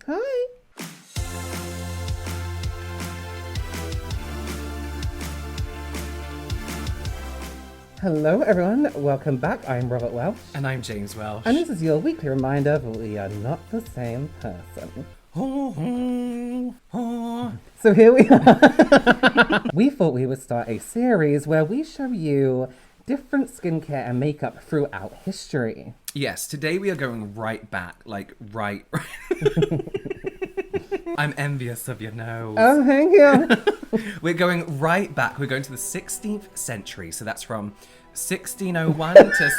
Hi. Hello everyone, welcome back. I'm Robert Welsh. And I'm James Welsh. And this is your weekly reminder that we are not the same person. So here we are. We thought we would start a series where we show you different skincare and makeup throughout history. Yes, today we are going right back, like right. I'm envious of your nose. Oh, thank you. We're going right back. We're going to the 16th century. So that's from 1601 to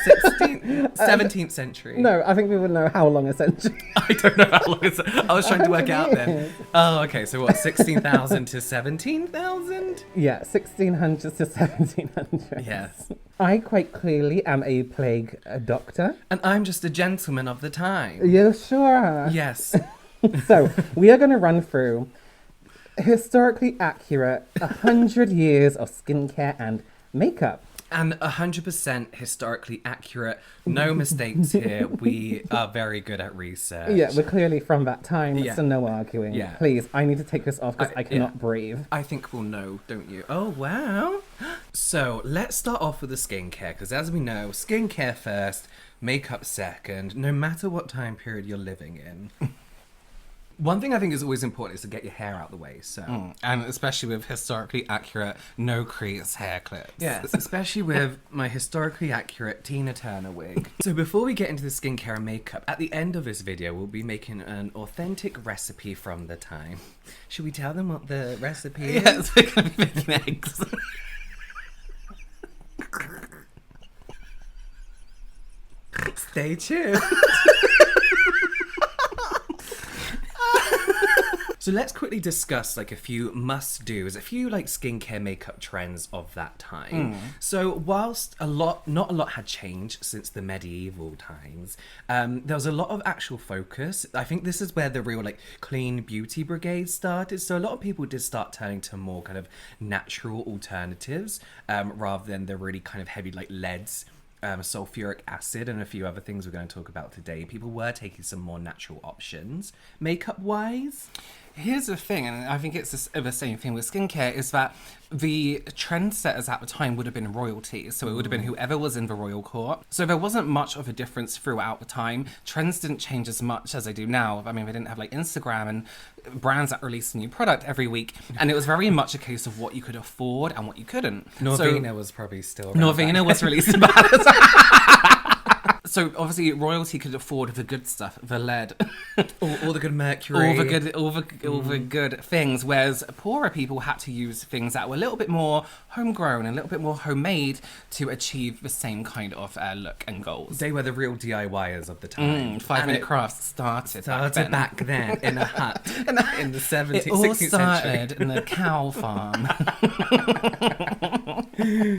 17th century. No, I think we would know how long a century. I don't know how long it's. I was trying to work out then. Oh, okay. So what, 16,000 to 17,000? Yeah, 1600s to 1700s. Yes. I quite clearly am a plague doctor. And I'm just a gentleman of the time. You sure are. Yes. So, we are going to run through historically accurate 100 years of skincare and makeup. And 100% historically accurate. No mistakes here. We are very good at research. Yeah, we're clearly from that time, Yeah. so no arguing. Yeah. Please, I need to take this off because I cannot breathe. I think we'll know, don't you? Oh, wow. So, let's start off with the skincare, because as we know, skincare first, makeup second, no matter what time period you're living in. One thing I think is always important is to get your hair out the way, so... And especially with historically accurate, no crease hair clips. Yes, especially with my historically accurate Tina Turner wig. So before we get into the skincare and makeup, at the end of this video, we'll be making an authentic recipe from the time. Should we tell them what the recipe is? Yes, we're going to be making eggs. Stay tuned. So let's quickly discuss like a few must-dos, a few like skincare makeup trends of that time. So whilst not a lot had changed since the medieval times, there was a lot of actual focus. I think this is where the real like clean beauty brigade started. So a lot of people did start turning to more kind of natural alternatives rather than the really kind of heavy like leads. Sulfuric acid and a few other things we're going to talk about today. People were taking some more natural options. Makeup wise, Here's the thing, and I think it's the same thing with skincare, is that the trendsetters at the time would have been royalty. So it would have been whoever was in the royal court. So there wasn't much of a difference throughout the time. Trends didn't change as much as they do now. I mean, they didn't have like Instagram and brands that released a new product every week. And it was very much a case of what you could afford and what you couldn't. Norvina was probably still around. Norvina was released about it. So obviously royalty could afford the good stuff, the lead, all the good mercury, all the good things, whereas poorer people had to use things that were a little bit more homegrown and a little bit more homemade to achieve the same kind of look and goals. They were the real DIYers of the time. 5-minute crafts started back then in a hut in the 17th, It all 16th started century. in the cow farm.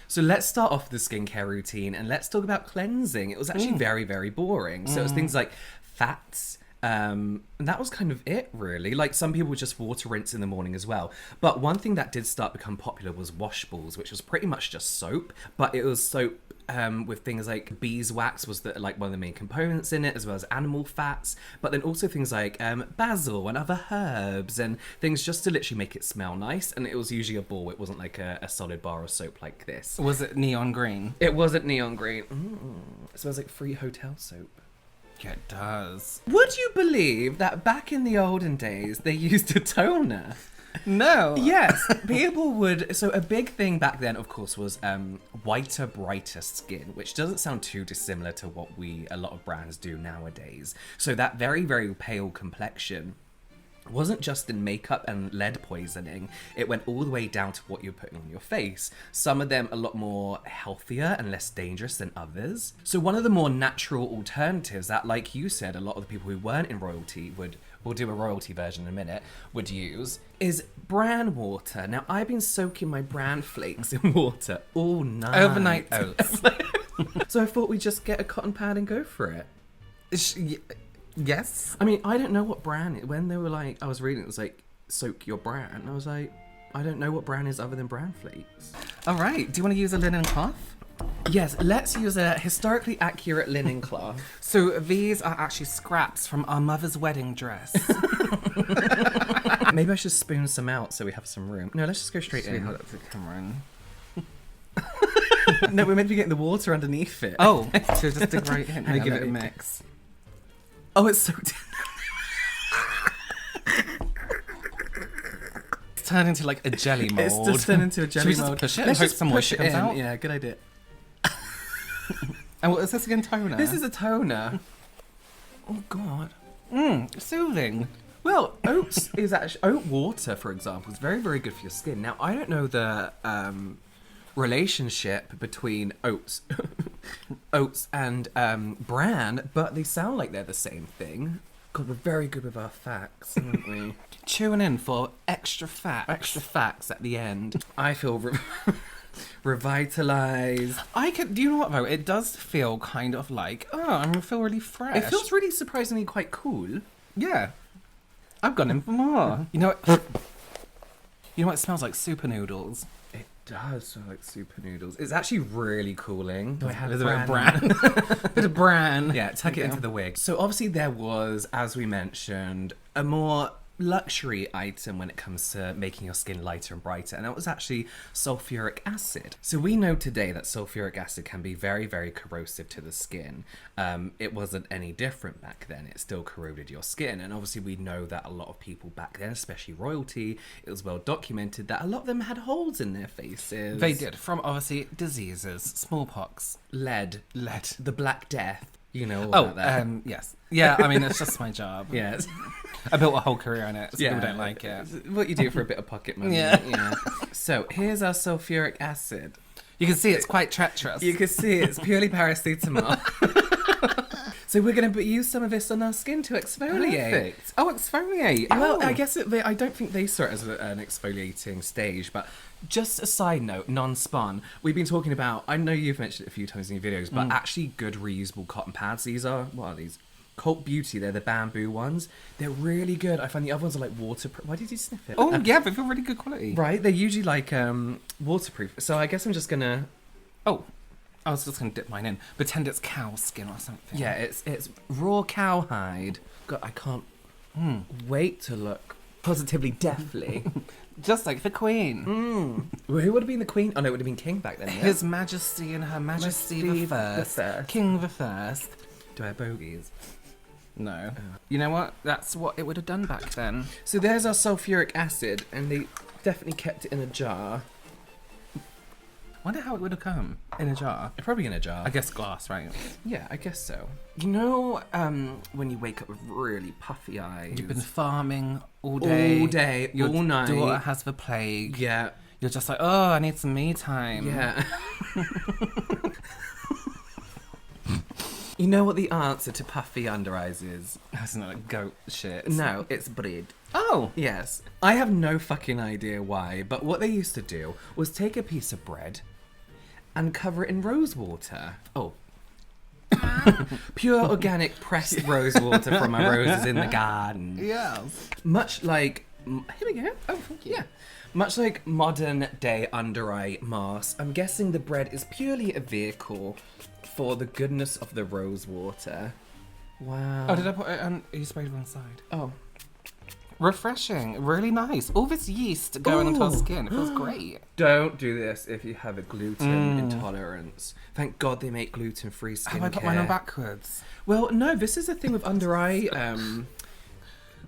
So let's start off with the skincare routine and let's talk about cleansing. It was actually very, very boring. So it was things like fats. And that was kind of it, really. Like some people would just water rinse in the morning as well. But one thing that did start become popular was washballs, which was pretty much just soap. But it was soap with things like beeswax was like one of the main components in it, as well as animal fats. But then also things like basil and other herbs and things just to literally make it smell nice. And it was usually a ball. It wasn't like a solid bar of soap like this. Was it neon green? It wasn't neon green. It smells like free hotel soap. Yeah, it does. Would you believe that back in the olden days they used a toner? No. Yes, people would. So a big thing back then, of course, was whiter, brighter skin, which doesn't sound too dissimilar to what a lot of brands do nowadays. So that very, very pale complexion wasn't just in makeup and lead poisoning, it went all the way down to what you're putting on your face. Some of them a lot more healthier and less dangerous than others. So one of the more natural alternatives that, like you said, a lot of the people who weren't in royalty we'll do a royalty version in a minute, would use, is bran water. Now, I've been soaking my bran flakes in water all night. Overnight oats. So I thought we'd just get a cotton pad and go for it. Yes. I mean, I don't know what bran is. When they were like, I was reading, it was like, soak your bran. And I was like, I don't know what bran is other than bran flakes. All right. Do you want to use a linen cloth? Yes, let's use a historically accurate linen cloth. So these are actually scraps from our mother's wedding dress. Maybe I should spoon some out so we have some room. No, let's just go straight in. Hold up to Cameron. No, we're meant to be getting the water underneath it. Oh, so just dig right in. Hang on, Give let it a me- mix. Oh, it's so... It's turned into like a jelly mold. It's just turned into a jelly Should we mold. just push it Let's and hope just some push moisture it comes in. out? Yeah, good idea. And what is this again, toner? This is a toner. Oh, God. Soothing. Well, oats is actually... Oat water, for example, is very, very good for your skin. Now, I don't know the relationship between oats and bran, but they sound like they're the same thing. God, we're very good with our facts, aren't we? Tune in for extra fat. Extra facts at the end. I feel revitalized. Do you know what though? It does feel kind of like, I feel really fresh. It feels really surprisingly quite cool. yeah. I've gone in for more. You know what? You know what? It smells like super noodles. It does smell like super noodles. It's actually really cooling. Do I have There's a bit of bran. Bit of bran. Yeah, tuck it into the wig. So obviously there was, as we mentioned, a more luxury item when it comes to making your skin lighter and brighter, and that was actually sulfuric acid. So we know today that sulfuric acid can be very, very corrosive to the skin. It wasn't any different back then. It still corroded your skin, and obviously we know that a lot of people back then, especially royalty, it was well documented that a lot of them had holes in their faces. They did, from obviously diseases, smallpox, Lead, the Black Death. You know all Oh, about that. yes. Yeah, I mean, it's just my job. Yes. I built a whole career on it, so Yeah. people don't like it. What you do for a bit of pocket money. Yeah. So here's our sulfuric acid. You can see it's quite treacherous. You can see it's purely paracetamol. So we're going to use some of this on our skin to exfoliate. Perfect. Oh, exfoliate. Well, Oh. I guess I don't think they saw it as an exfoliating stage, but just a side note, non-spun, we've been talking about, I know you've mentioned it a few times in your videos, but actually good reusable cotton pads. These are, what are these? Cult Beauty, they're the bamboo ones. They're really good. I find the other ones are like waterproof. Why did you sniff it? Oh, yeah, they feel really good quality. Right, they're usually like waterproof. So I guess I'm just gonna... Oh, I was just going to dip mine in. Pretend it's cow skin or something. Yeah, it's raw cowhide. God, I can't wait to look positively deathly. Just like the Queen. Well, who would have been the queen? Oh no, it would have been king back then. Yeah? His Majesty and Her Majesty Majesty the the First. First. King the First. Do I have bogies? No. You know what? That's what it would have done back then. So there's our sulfuric acid, and they definitely kept it in a jar. Wonder how it would have come in a jar. Probably in a jar. I guess glass, right? Yeah, I guess so. You know, when you wake up with really puffy eyes. You've been farming all day. All day, Your all night. daughter has the plague. Yeah. You're just like, oh, I need some me time. Yeah. You know what the answer to puffy under eyes is? That's not like goat shit. No, it's bread. Oh. Yes. I have no fucking idea why, but what they used to do was take a piece of bread and cover it in rose water. Oh. Pure organic pressed rose water from my roses in the garden. Yes. Much like... Here we go. Oh, thank you. Yeah. Much like modern day under eye masks, I'm guessing the bread is purely a vehicle for the goodness of the rose water. Wow. Oh, did I put it on? You sprayed one side. Oh. Refreshing. Really nice. All this yeast going into our Ooh. skin. It feels great. Don't do this if you have a gluten intolerance. Thank God they make gluten-free skincare. Have I put mine on backwards? Well, no, this is the thing with under eye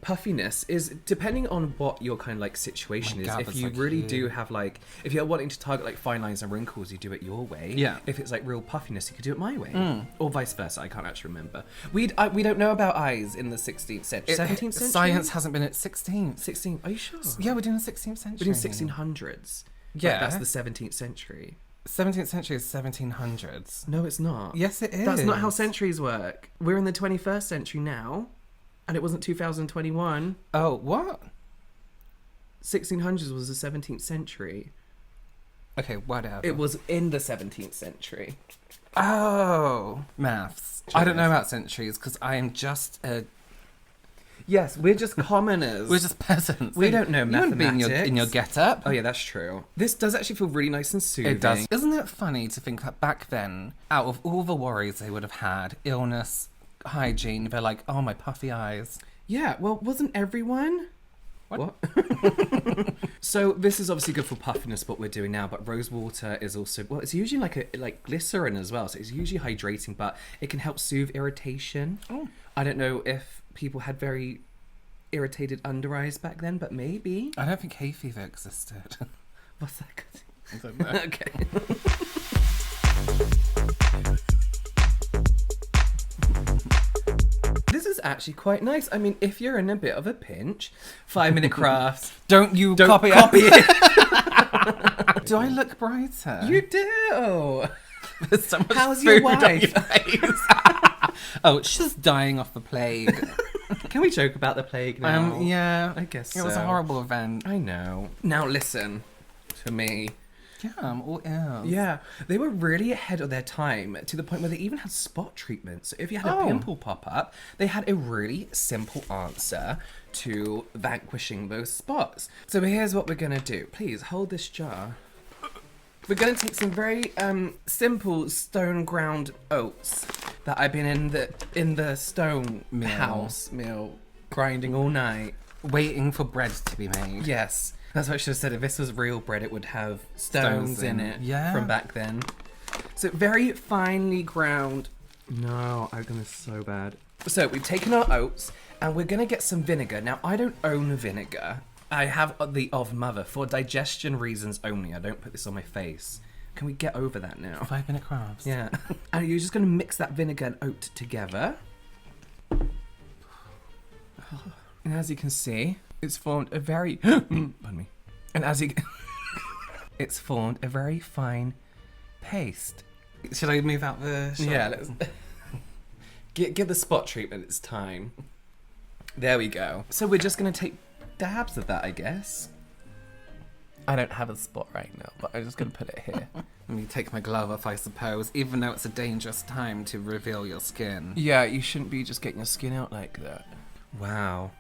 puffiness is depending on what your kind of like situation My is. God, If that's you like really you. do have like, if you're wanting to target like fine lines and wrinkles, you do it your way. Yeah. If it's like real puffiness, you could do it my way, or vice versa. I can't actually remember. We don't know about eyes in the 16th century, 17th century. Science hasn't been at 16th. 16. Are you sure? Yeah, we're doing the 16th century. We're doing 1600s. Yeah. Like, that's the 17th century. 17th century is 1700s. No, it's not. Yes, it is. That's not how centuries work. We're in the 21st century now, and it wasn't 2021. Oh, what? 1600s was the 17th century. Okay, whatever. It was in the 17th century. Oh, maths. I don't know about centuries because I am just a Yes, we're just commoners. We're just peasants. We don't know You wouldn't be mathematics. in your get-up. Oh yeah, that's true. This does actually feel really nice and soothing. It does. Isn't it funny to think that back then, out of all the worries they would have had, illness, hygiene, they're like, oh, my puffy eyes. Yeah, well, wasn't everyone? What? So this is obviously good for puffiness, what we're doing now, but rose water is also, well, it's usually like glycerin as well, so it's usually hydrating, but it can help soothe irritation. Oh. I don't know if people had very irritated under eyes back then, but maybe. I don't think hay fever existed. What's that good? I don't know. Okay. This is actually quite nice. I mean, if you're in a bit of a pinch, 5-minute crafts. Don't Copy it. Do I look brighter? You do. There's so much How's your food on wife? face. Oh, she's dying off the plague. Can we joke about the plague now? Yeah. I guess It was a so. horrible event. I know. Now listen to me. Yeah, I'm all ears. Yeah, they were really ahead of their time to the point where they even had spot treatments. So if you had a pimple pop up, they had a really simple answer to vanquishing those spots. So here's what we're gonna do. Please hold this jar. We're gonna take some very simple stone ground oats that I've been in the stone house mill grinding all night. Waiting for bread to be made. Yes. That's what I should have said. If this was real bread, it would have stones in it from back then. So very finely ground. No, I'm going to so bad. So we've taken our oats and we're going to get some vinegar. Now, I don't own vinegar. I have the of mother for digestion reasons only. I don't put this on my face. Can we get over that now? 5-minute crafts. Yeah. And you're just going to mix that vinegar and oat together. And as you can see, it's formed a very pardon me. And as you it's formed a very fine paste. Should I move out the shot? Yeah, let's give the spot treatment its time. There we go. So we're just gonna take dabs of that, I guess. I don't have a spot right now, but I'm just gonna put it here. Let me take my glove off, I suppose, even though it's a dangerous time to reveal your skin. Yeah, you shouldn't be just getting your skin out like that. Wow.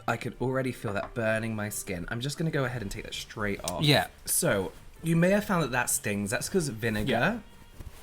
I could already feel that burning my skin. I'm just going to go ahead and take that straight off. Yeah. So, you may have found that stings. That's because vinegar,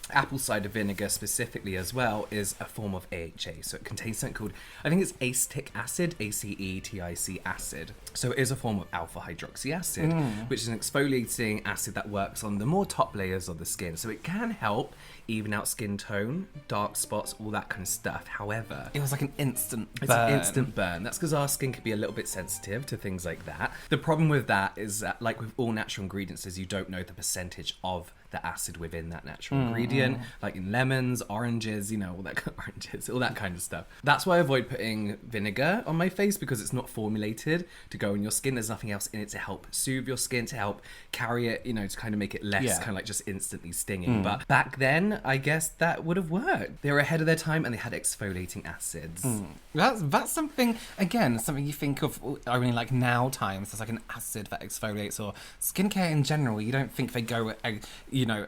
apple cider vinegar specifically as well, is a form of AHA. So it contains something called, I think it's acetic acid, ACETIC acid. So it is a form of alpha hydroxy acid, which is an exfoliating acid that works on the more top layers of the skin. So it can help even out skin tone, dark spots, all that kind of stuff. However, It was like an instant burn. it's an instant burn. That's because our skin can be a little bit sensitive to things like that. The problem with that is that, like with all natural ingredients, is you don't know the percentage of the acid within that natural ingredient. Like in lemons, oranges, you know, all that kind of stuff. That's why I avoid putting vinegar on my face, because it's not formulated to go in your skin. There's nothing else in it to help soothe your skin, to help carry it, you know, to kind of make it less kind of like just instantly stinging. But back then, I guess that would have worked. They were ahead of their time and they had exfoliating acids. That's something, again, something you think of only like now times. There's like an acid that exfoliates, or skincare in general. You don't think they go, you know,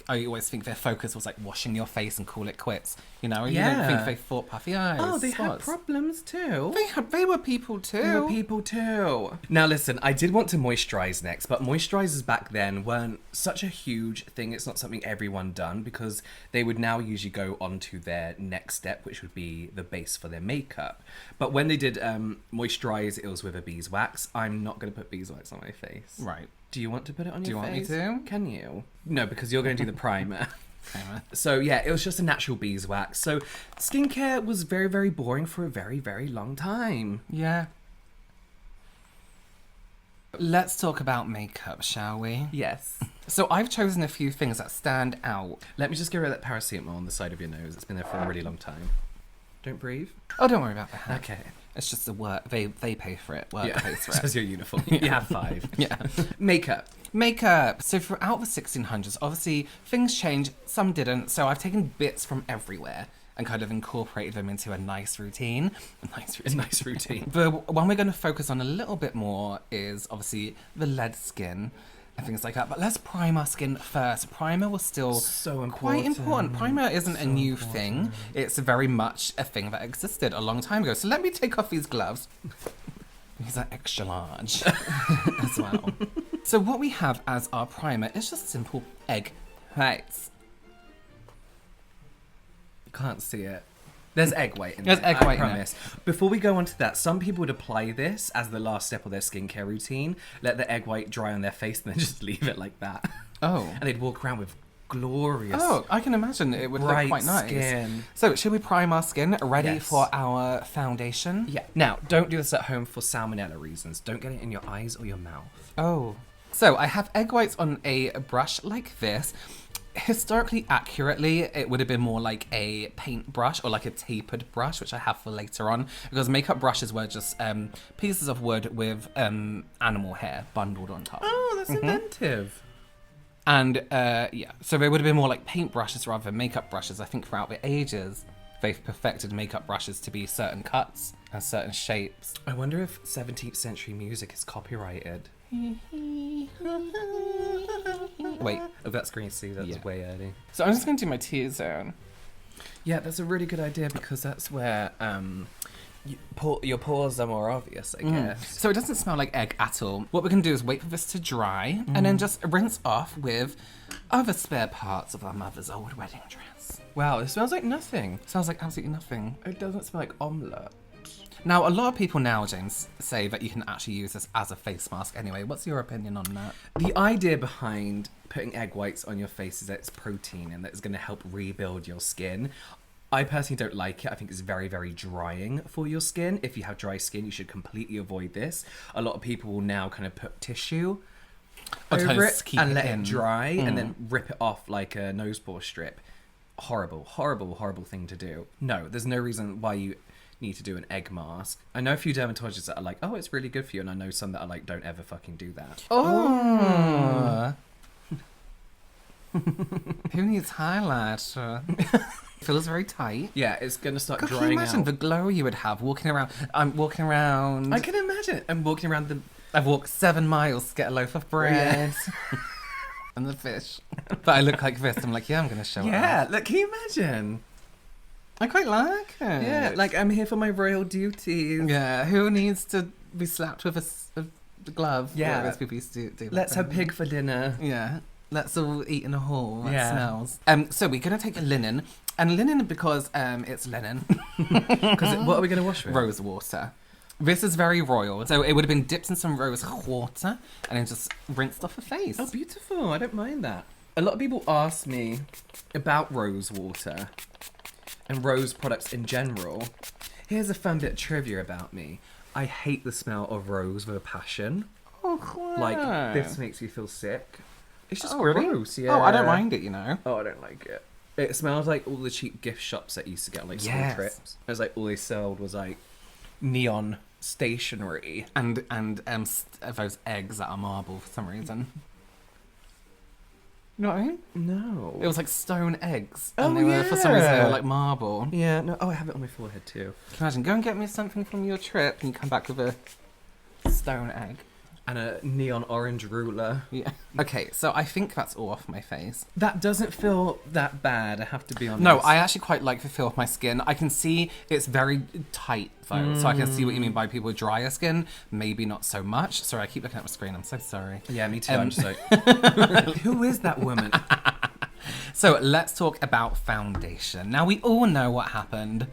I always think their focus was like washing your face and call it quits. You know, you don't think they thought puffy eyes. Oh, they had spots. problems too. They were people too. They were people too. Now listen, I did want to moisturize next, but moisturizers back then weren't such a huge thing. It's not something everyone done, because they would now usually go on to their next step, which would be the base for their makeup. But when they did moisturize, it was with a beeswax. I'm not going to put beeswax on my face. Right. Do you want to put it on your face? Do you want me to? Can you? No, because you're going to do the primer. So yeah, it was just a natural beeswax. So skincare was very, very boring for a very, very long time. Yeah. Let's talk about makeup, shall we? Yes. So I've chosen a few things that stand out. Let me just get rid of that paracetamol on the side of your nose. It's been there for a really long time. Don't breathe. Oh, don't worry about that. Okay. It's just the work. They pay for it. Work pays for it. Says your uniform. You have 5. Yeah. Makeup. Makeup. So throughout the 1600s, obviously things changed. Some didn't. So I've taken bits from everywhere and kind of incorporated them into a nice routine. A nice routine. The one we're going to focus on a little bit more is obviously the lead skin. and things like that. But let's prime our skin first. Primer was still So quite important. important. Primer isn't a new thing. It's very much a thing that existed a long time ago. So let me take off these gloves. These are extra large as well. So what we have as our primer is just simple egg whites. You can't see it. There's egg white in There's there, egg white I in promise. Before we go on to that, some people would apply this as the last step of their skincare routine, let the egg white dry on their face and then just leave it like that. Oh. And they'd walk around with glorious I can imagine it would look bright quite nice. skin. So, should we prime our skin? Ready Yes. for our foundation? Yeah. Now, don't do this at home for salmonella reasons. Don't get it in your eyes or your mouth. Oh. So, I have egg whites on a brush like this. Historically accurately, it would have been more like a paint brush or like a tapered brush, which I have for later on, because makeup brushes were just pieces of wood with animal hair bundled on top. Oh, that's inventive. And yeah, so they would have been more like paint brushes rather than makeup brushes. I think throughout the ages, they've perfected makeup brushes to be certain cuts and certain shapes. I wonder if 17th century music is copyrighted. Wait, Oh, that's green C. That's Yeah. way early. so I'm just going to do my T-zone. Yeah, that's a really good idea because that's where your pores are more obvious, I guess. So it doesn't smell like egg at all. What we're going to do is wait for this to dry and then just rinse off with other spare parts of our mother's old wedding dress. Wow, it smells like nothing. Smells like absolutely nothing. It doesn't smell like omelette. Now, a lot of people now, James, say that you can actually use this as a face mask anyway. What's your opinion on that? The idea behind putting egg whites on your face is that it's protein and that it's going to help rebuild your skin. I personally don't like it. I think it's very, very drying for your skin. If you have dry skin, you should completely avoid this. A lot of people will now kind of put tissue over it keep and it let in. it dry and then rip it off like a nose pore strip. Horrible, horrible, horrible thing to do. No, there's no reason why you need to do an egg mask. I know a few dermatologists that are like, oh, it's really good for you, and I know some that are like, don't ever fucking do that. Oh. Who needs highlighter? Feels very tight. Yeah, it's gonna start God, can you drying imagine out. the glow you would have walking around? I'm walking around. I can imagine it. I'm walking around the. I've walked 7 miles to get a loaf of bread. And the fish. But I look like this. I'm like, yeah, I'm going to show it Yeah, off. look, can you imagine? I quite like it. Yeah, like I'm here for my royal duties. Yeah, who needs to be slapped with a glove? Yeah. Whereas people used to do that Let's have thing. pig for dinner. Yeah. Let's all eat in a hall. That Yeah. smells. So we're going to take a linen. And linen because it's linen. Because what are we gonna wash with? Rose water. This is very royal. So it would have been dipped in some rose water and then just rinsed off the face. Oh, beautiful. I don't mind that. A lot of people ask me about rose water and rose products in general. Here's a fun bit of trivia about me. I hate the smell of rose with a passion. Oh, Like, this makes me feel sick. It's just really? gross, yeah. Oh, I don't mind it, you know. Oh, I don't like it. It smells like all the cheap gift shops that you used to get on like school Yes. trips. It was like all they sold was like neon stationery. And those eggs that are marble for some reason. You know what I mean? No. It was like stone eggs. Oh, And they were, for some reason, they yeah. were like marble. Yeah, no. Oh, I have it on my forehead too. Can you imagine? Go and get me something from your trip and you come back with a stone egg. And a neon orange ruler. Yeah. Okay, so I think that's all off my face. That doesn't feel that bad, I have to be honest. No, I actually quite like the feel of my skin. I can see it's very tight though, so I can see what you mean by people with drier skin. Maybe not so much. Sorry, I keep looking at my screen. I'm so sorry. Yeah, me too. I'm just like, who is that woman? So let's talk about foundation. Now we all know what happened.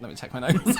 Let me check my notes.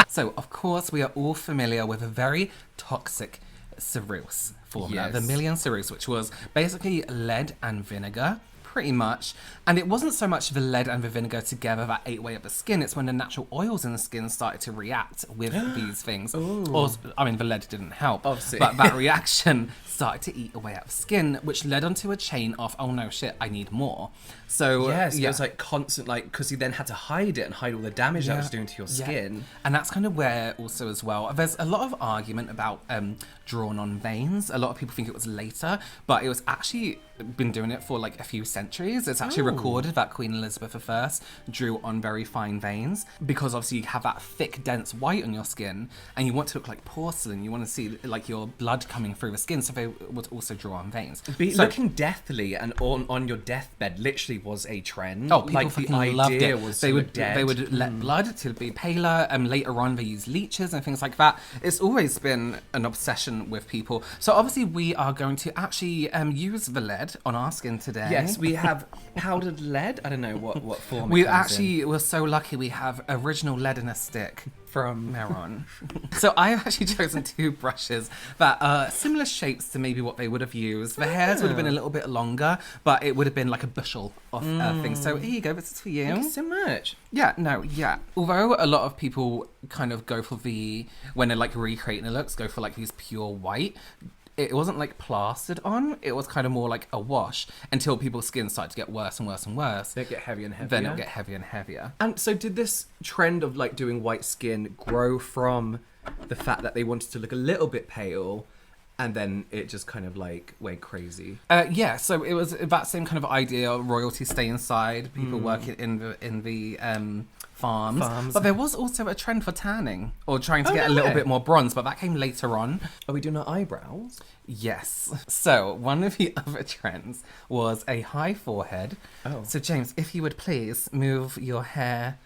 So, of course, we are all familiar with a very toxic ceruse formula, Yes. the million ceruse, which was basically lead and vinegar, pretty much. And it wasn't so much the lead and the vinegar together that ate away at the skin, it's when the natural oils in the skin started to react with these things. Or, I mean, the lead didn't help, Obviously. but that reaction started to eat away at the skin, which led onto a chain of, oh no, shit, I need more. So, Yes, yeah. it was like constant, like, because he then had to hide it and hide all the damage that it was doing to your Yeah. skin. And that's kind of where also as well, there's a lot of argument about drawn on veins. A lot of people think it was later, but it was actually been doing it for like a few centuries. It's actually recorded that Queen Elizabeth I drew on very fine veins because obviously you have that thick, dense white on your skin and you want to look like porcelain. You want to see like your blood coming through the skin, so they would also draw on veins. Looking deathly and on your deathbed literally was a trend. Oh, people like fucking the loved idea it. was They would dead. they would let blood to be paler, and later on they used leeches and things like that. It's always been an obsession with people. So obviously we are going to actually use the lead on our skin today. Yes, we have powdered lead. I don't know what form. We it comes actually were so lucky we have original lead in a stick from Meron. So I have actually chosen 2 brushes that are similar shapes to maybe what they would have used. The hairs would have been a little bit longer, but it would have been like a bushel of things. So here you go, this is for you. Thank you so much. Yeah. Although a lot of people kind of go for when they're like recreating the looks, go for like these pure white. It wasn't like plastered on. It was kind of more like a wash until people's skin started to get worse and worse and worse. They get heavier and heavier. Then it'll get heavier and heavier. And so did this trend of like doing white skin grow from the fact that they wanted to look a little bit pale, and then it just kind of like went crazy? Yeah, so it was that same kind of idea, royalty stay inside, people working in the farms. But there was also a trend for tanning, or trying to get a little bit more bronze, but that came later on. Are we doing our eyebrows? Yes. So one of the other trends was a high forehead. Oh. So James, if you would please move your hair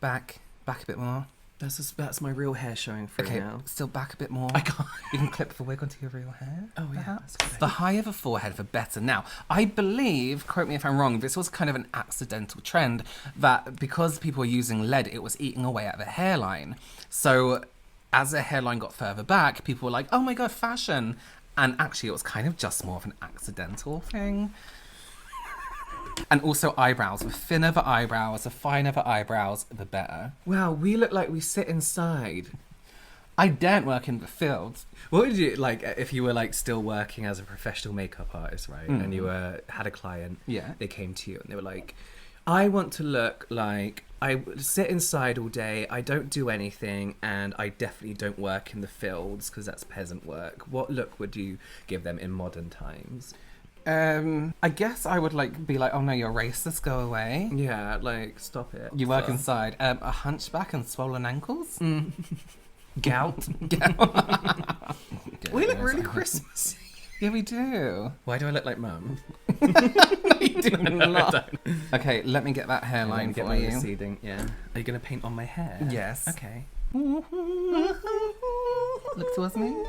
back a bit more. That's my real hair showing through Okay, now. still back a bit more. I can't. You can clip the wig onto your real hair. Oh, yeah, perhaps. that's good. The higher the forehead, the better. Now, I believe, quote me if I'm wrong, this was kind of an accidental trend that because people were using lead, it was eating away at the hairline. So as the hairline got further back, people were like, oh my God, fashion. And actually, it was kind of just more of an accidental thing. And also eyebrows. The thinner the eyebrows, the finer the eyebrows, the better. Wow, we look like we sit inside. I daren't work in the field. What would you like if you were like still working as a professional makeup artist, right? And you had a client. Yeah. They came to you and they were like, I want to look like I sit inside all day, I don't do anything, and I definitely don't work in the fields because that's peasant work. What look would you give them in modern times? I guess I would be like, oh no, you're racist, go away. Yeah, like, stop it. You work inside. A hunchback and swollen ankles? Gout. We look really Christmassy. Yeah, we do. Why do I look like mum? You do not. Okay, let me get that hairline Get for my you. receding. Yeah. Are you going to paint on my hair? Yes. Okay. Look towards me.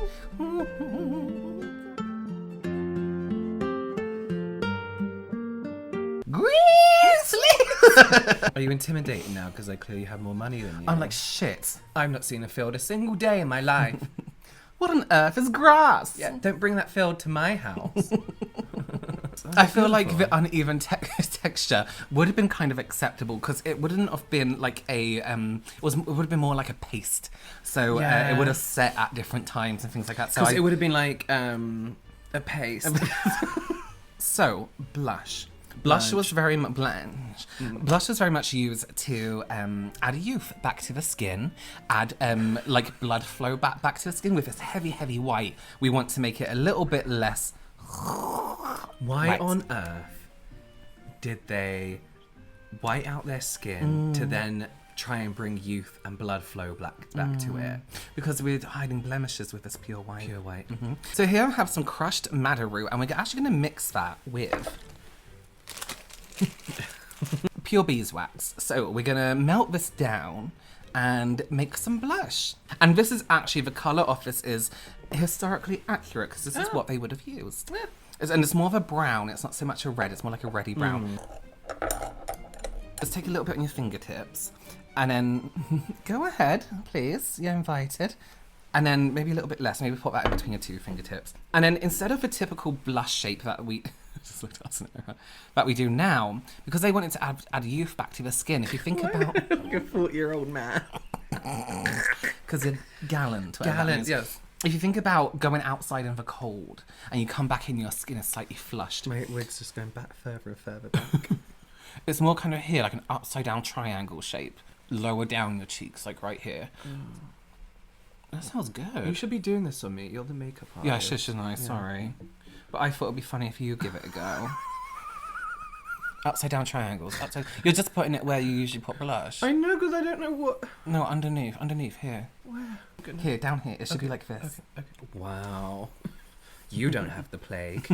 Grizzly! Are you intimidating now because I clearly have more money than you? I'm like, shit. I've not seen a field a single day in my life. What on earth is grass? Yeah, don't bring that field to my house. I feel like the uneven texture would have been kind of acceptable because it wouldn't have been like it would have been more like a paste. So Yeah. it would have set at different times and things like that. So Because it would have been like a paste. So blush. Blush was very much Blush was very much used to add youth back to the skin, add like blood flow back to the skin with this heavy white. We want to make it a little bit less. Why Right. on earth did they white out their skin to then try and bring youth and blood flow back to it? Because we're hiding blemishes with this pure white. Pure white. So here I have some crushed madder root, and we're actually going to mix that with pure beeswax. So we're going to melt this down and make some blush. And this is actually, the colour of this is historically accurate because this is what they would have used. And it's more of a brown, it's not so much a red, it's more like a reddy brown. Just take a little bit on your fingertips and then go ahead, please, you're invited. And then maybe a little bit less, maybe put that in between your two fingertips. And then instead of a typical blush shape that we just looked at us in the mirror, that we do now, because they wanted to add youth back to the skin, if you think about... Like a 40-year-old man. Because you're gallant. whatever that Gallant, means. yes. If you think about going outside in the cold and you come back in, your skin is slightly flushed. My wig's just going back further and further back. It's more kind of here, like an upside down triangle shape. Lower down your cheeks, like right here. That sounds good. You should be doing this on me. You're the makeup artist. Yeah, she's nice, sorry. But I thought it'd be funny if you give it a go. Upside down triangles. You're just putting it where you usually put blush. I know, because I don't know what... No, underneath, here. Where? Here, down here. It should be like this. Okay. Wow. You don't have the plague.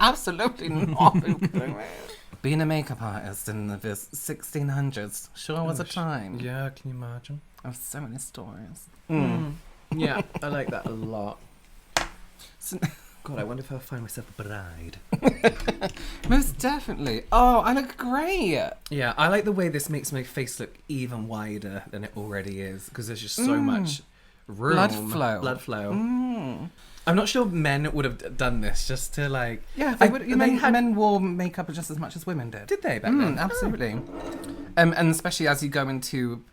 Absolutely not. Being a makeup artist in the 1600s sure was a time. Yeah, can you imagine? Of so many stories. Yeah, I like that a lot. So, God, I wonder if I'll find myself a bride. most definitely. Oh, I look great. Yeah, I like the way this makes my face look even wider than it already is, because there's just so much room. Blood flow. I'm not sure men would have done this just to like... Yeah, men wore makeup just as much as women did. Did they back then? Absolutely. And especially as you go into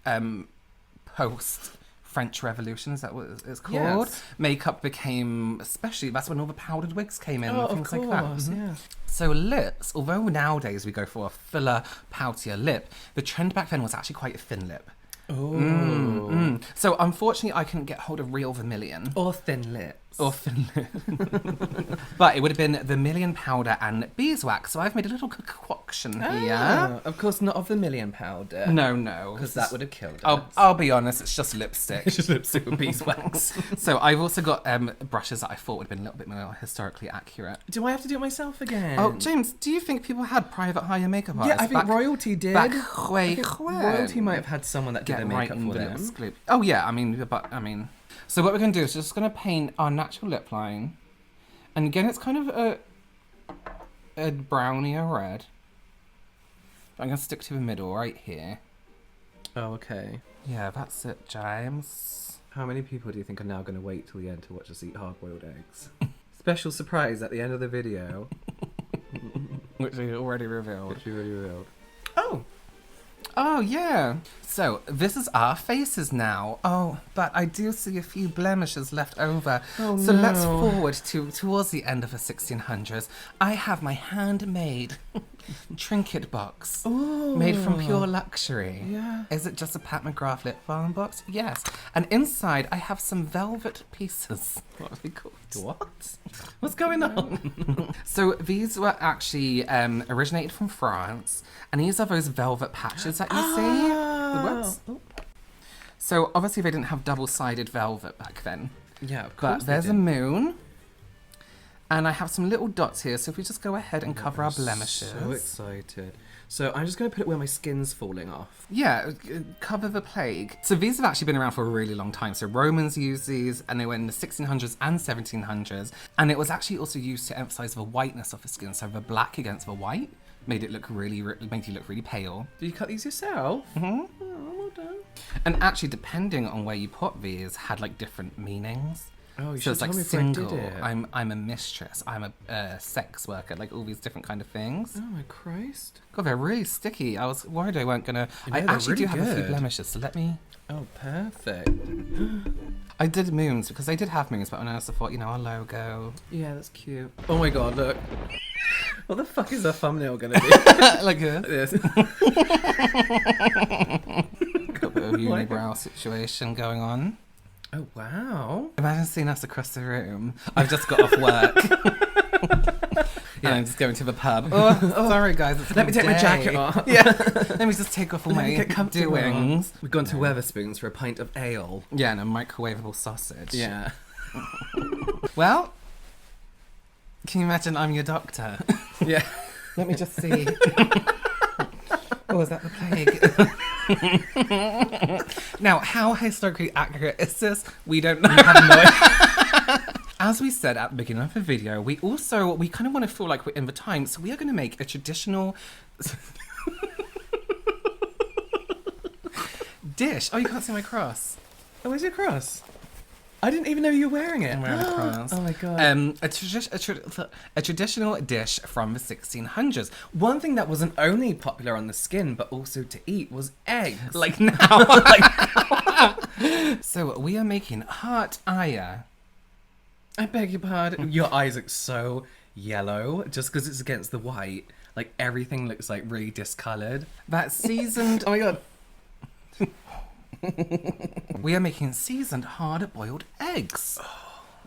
post-French Revolution, is that what it's called? Yes. Makeup became, especially, that's when all the powdered wigs came in and things like that. Yeah. So lips, although nowadays we go for a fuller, poutier lip, the trend back then was actually quite a thin lip. Oh. So unfortunately, I couldn't get hold of real vermilion. Or thin lips. Or thin lip. But it would have been vermilion powder and beeswax. So I've made a little concoction here. Of course, not of vermilion powder. No. Because that would have killed us. I'll be honest, it's just lipstick. It's just lipstick with beeswax. So I've also got brushes that I thought would have been a little bit more historically accurate. Do I have to do it myself again? Oh, James, do you think people had private hire makeup artists? Yeah, I think royalty did. Royalty might have had someone that did their makeup for them. Oh yeah, so what we're going to do is just going to paint our natural lip line. And again, it's kind of a brownie or red. But I'm going to stick to the middle right here. Oh, okay. Yeah, that's it, James. How many people do you think are now going to wait till the end to watch us eat hard-boiled eggs? Special surprise at the end of the video. Which we already revealed. Oh, yeah. So, this is our faces now. Oh, but I do see a few blemishes left over. Oh, so no. let's forward towards the end of the 1600s. I have my handmade trinket box. Ooh. Made from pure luxury. Yeah. Is it just a Pat McGrath lip balm box? Yes. And inside, I have some velvet pieces. What are they called? What? What's going on? So these were actually originated from France, and these are those velvet patches that you see. Whoops. So obviously they didn't have double-sided velvet back then. Yeah, of course. But there's a moon, and I have some little dots here. So if we just go ahead and cover our blemishes. So excited. So I'm just going to put it where my skin's falling off. Yeah, cover the plague. So these have actually been around for a really long time. So Romans used these, and they were in the 1600s and 1700s. And it was actually also used to emphasize the whiteness of the skin. So the black against the white made you look really pale. Did you cut these yourself? Mm-hmm. Oh, well done. And actually, depending on where you put these, had like different meanings. Oh, you so should it's like tell me single. if I did it. I'm a mistress. I'm a sex worker. Like all these different kind of things. Oh my Christ! God, they're really sticky. I was worried they weren't gonna. I I actually really do have a few good. blemishes, so let me. Oh, perfect. I did moons because they did have moons, but when I also thought, our logo. Yeah, that's cute. Oh my God, look. What the fuck is our thumbnail gonna be? Like this. This. Got a bit of unibrow situation going on. Oh wow! Imagine seeing us across the room. I've just got off work. I'm just going to the pub. Oh, sorry guys. It's Let me take my day. jacket off. Yeah. Let me just take off all Let me my get comfortable. doings. We've gone to Weatherspoons for a pint of ale. Yeah, and a microwavable sausage. Yeah. Well, can you imagine I'm your doctor? Yeah. Let me just see. Oh, is that the plague? Now, how historically accurate is this? We don't know. As we said at the beginning of the video, we kind of want to feel like we're in the time, so we are going to make a traditional dish. Oh, you can't see my cross. Oh, where's your cross? I didn't even know you were wearing it. I'm wearing a cross. Oh my God. A traditional dish from the 1600s. One thing that wasn't only popular on the skin, but also to eat, was eggs. Like now. So we are making heart eye. I beg your pardon. Your eyes look so yellow just because it's against the white. Like everything looks like really discolored. That seasoned. Oh my God. We are making seasoned hard-boiled eggs.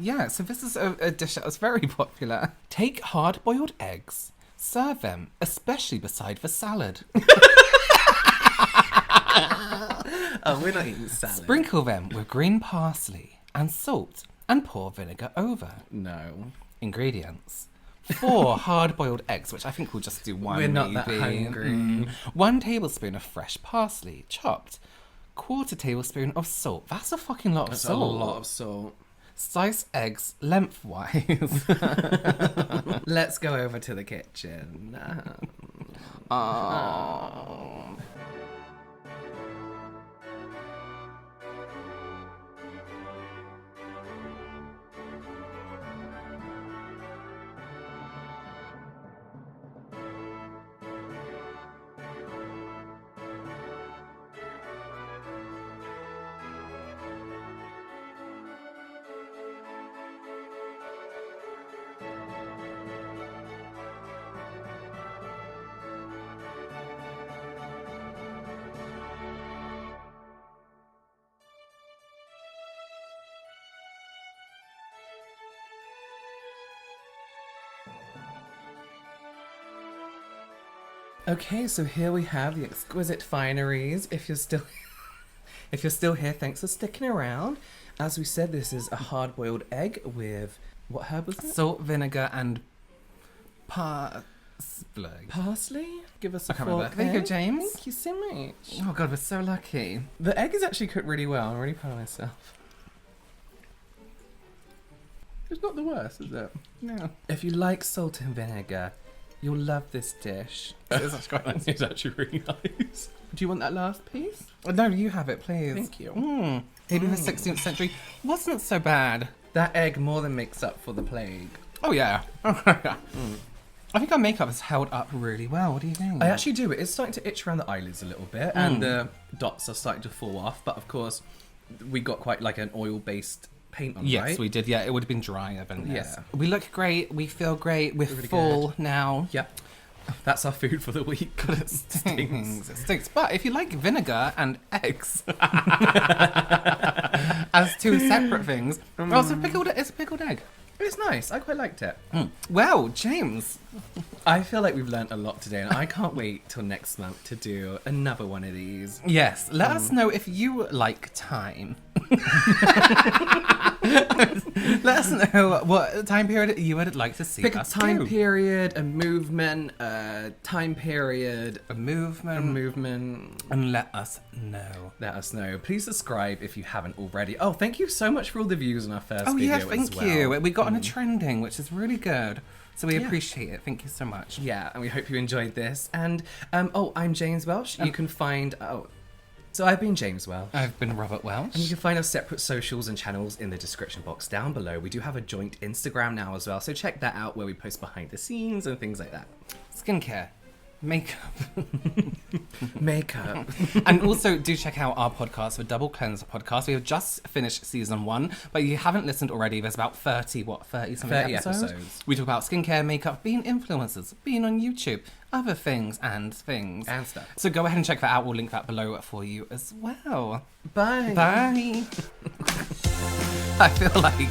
Yeah, so this is a dish that was very popular. Take hard-boiled eggs, serve them, especially beside the salad. Oh, we're not eating salad. Sprinkle them with green parsley and salt and pour vinegar over. No. Ingredients. 4 hard-boiled eggs, which I think we'll just do one. We're not maybe. that hungry. 1 tablespoon of fresh parsley, chopped. 1/4 tablespoon of salt. That's a fucking lot of That's salt. a lot of salt. Slice eggs lengthwise. Let's go over to the kitchen. Oh. Okay, so here we have the exquisite fineries. If you're still here, thanks for sticking around. As we said, this is a hard-boiled egg with what herb was it? Salt, vinegar, and parsley. Parsley. Give us a I can't remember. fork. There you go, there. James. Thank you so much. Oh god, we're so lucky. The egg is actually cooked really well. I'm really proud of myself. It's not the worst, is it? No. If you like salt and vinegar, you'll love this dish. It's actually quite nice. It's actually really nice. Do you want that last piece? No, you have it, please. Thank you. Maybe the 16th century wasn't so bad. That egg more than makes up for the plague. Oh yeah. I think our makeup has held up really well. What do you think? I actually do. It is starting to itch around the eyelids a little bit, and the dots are starting to fall off. But of course, we got quite like an oil-based paint on, Yes, right? we did. Yeah, it would have been drier than this. Yeah. We look great. We feel great. We're really full now. Yep. That's our food for the week. It stinks. It stinks. But if you like vinegar and eggs as 2 separate things, well, it's a pickled egg. It's nice. I quite liked it. Well, James. I feel like we've learnt a lot today, and I can't wait till next month to do another one of these. Yes, let us know if you like time. Let us know what time period you would like to see Pick a us time do. period, a movement, a time period, A movement, movement. and let us know. Let us know. Please subscribe if you haven't already. Oh, thank you so much for all the views on our first Oh video yeah, thank as well. you. We got on a trending, which is really good. So we Yeah. appreciate it. Thank you so much. Yeah, and we hope you enjoyed this. And, I'm James Welsh. You can find... So I've been James Welsh. I've been Robert Welsh. And you can find our separate socials and channels in the description box down below. We do have a joint Instagram now as well, so check that out where we post behind the scenes and things like that. Skincare, makeup. Makeup. And also do check out our podcast, the Double Cleanse podcast. We have just finished season 1, but you haven't listened already. There's about 30 something 30 episodes. episodes. We talk about skincare, makeup, being influencers, being on YouTube, other things and things. And stuff. So go ahead and check that out. We'll link that below for you as well. Bye. Bye. I feel like